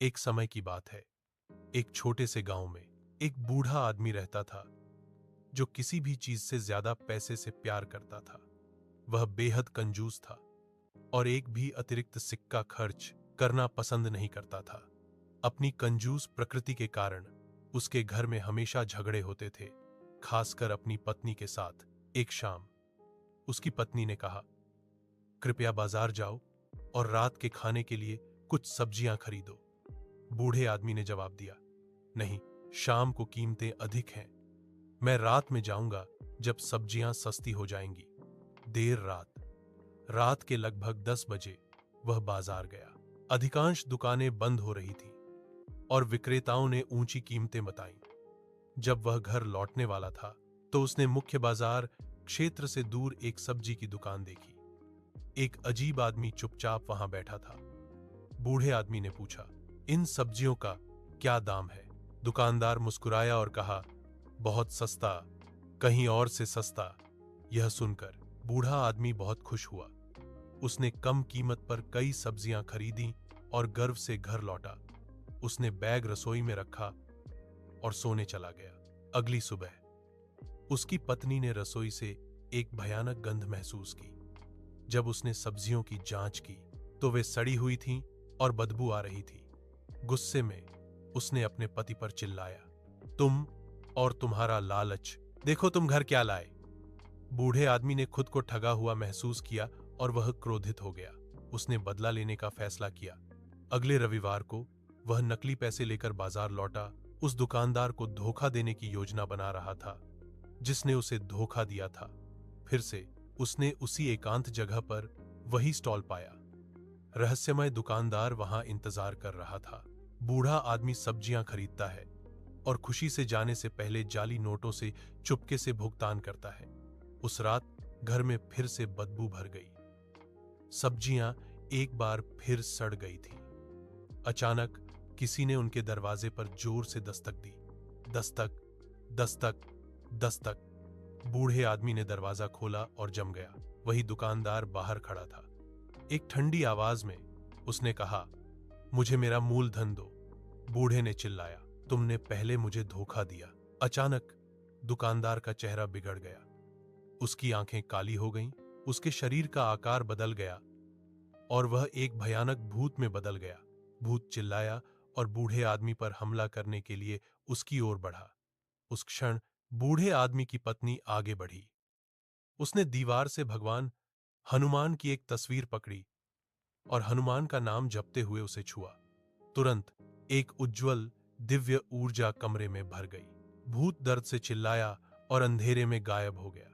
एक समय की बात है। एक छोटे से गांव में एक बूढ़ा आदमी रहता था जो किसी भी चीज से ज्यादा पैसे से प्यार करता था। वह बेहद कंजूस था और एक भी अतिरिक्त सिक्का खर्च करना पसंद नहीं करता था। अपनी कंजूस प्रकृति के कारण उसके घर में हमेशा झगड़े होते थे, खासकर अपनी पत्नी के साथ। एक शाम उसकी पत्नी ने कहा, कृपया बाजार जाओ और रात के खाने के लिए कुछ सब्जियां खरीदो। बूढ़े आदमी ने जवाब दिया, नहीं, शाम को कीमतें अधिक हैं। मैं रात में जाऊंगा जब सब्जियां सस्ती हो जाएंगी। देर रात के लगभग 10 बजे वह बाजार गया। अधिकांश दुकानें बंद हो रही थीं और विक्रेताओं ने ऊंची कीमतें बताईं। जब वह घर लौटने वाला था तो उसने मुख्य बाजार क्षेत्र से दूर एक सब्जी की दुकान देखी। एक अजीब आदमी चुपचाप वहां बैठा था। बूढ़े आदमी ने पूछा, इन सब्जियों का क्या दाम है? दुकानदार मुस्कुराया और कहा, बहुत सस्ता, कहीं और से सस्ता। यह सुनकर बूढ़ा आदमी बहुत खुश हुआ। उसने कम कीमत पर कई सब्जियां खरीदी और गर्व से घर लौटा। उसने बैग रसोई में रखा और सोने चला गया। अगली सुबह उसकी पत्नी ने रसोई से एक भयानक गंध महसूस की। जब उसने सब्जियों की जांच की तो वे सड़ी हुई थीं और बदबू आ रही थी। गुस्से में उसने अपने पति पर चिल्लाया, तुम और तुम्हारा लालच, देखो तुम घर क्या लाए। बूढ़े आदमी ने खुद को ठगा हुआ महसूस किया और वह क्रोधित हो गया। उसने बदला लेने का फैसला किया। अगले रविवार को वह नकली पैसे लेकर बाजार लौटा। उस दुकानदार को धोखा देने की योजना बना रहा था जिसने उसे धोखा दिया था। फिर से उसने उसी एकांत जगह पर वही स्टॉल पाया। रहस्यमय दुकानदार वहां इंतजार कर रहा था। बूढ़ा आदमी सब्जियां खरीदता है और खुशी से जाने से पहले जाली नोटों से चुपके से भुगतान करता है। उस रात घर में फिर से बदबू भर गई। सब्जियां एक बार फिर सड़ गई थी। अचानक किसी ने उनके दरवाजे पर जोर से दस्तक दी। दस्तक, दस्तक, दस्तक। बूढ़े आदमी ने दरवाजा खोला और जम गया। वही दुकानदार बाहर खड़ा था। एक ठंडी आवाज में उसने कहा, मुझे मेरा मूलधन दो। बूढ़े ने चिल्लाया, तुमने पहले मुझे धोखा दिया। अचानक दुकानदार का चेहरा बिगड़ गया। उसकी आंखें काली हो गईं, उसके शरीर का आकार बदल गया और वह एक भयानक भूत में बदल गया। भूत चिल्लाया और बूढ़े आदमी पर हमला करने के लिए उसकी ओर बढ़ा। उस क्षण बूढ़े आदमी की पत्नी आगे बढ़ी। उसने दीवार से भगवान हनुमान की एक तस्वीर पकड़ी और हनुमान का नाम जपते हुए उसे छुआ। तुरंत एक उज्जवल दिव्य ऊर्जा कमरे में भर गई। भूत दर्द से चिल्लाया और अंधेरे में गायब हो गया।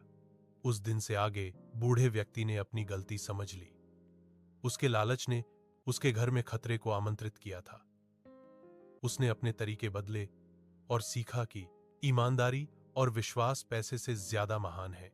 उस दिन से आगे बूढ़े व्यक्ति ने अपनी गलती समझ ली। उसके लालच ने उसके घर में खतरे को आमंत्रित किया था। उसने अपने तरीके बदले और सीखा कि ईमानदारी और विश्वास पैसे से ज्यादा महान है।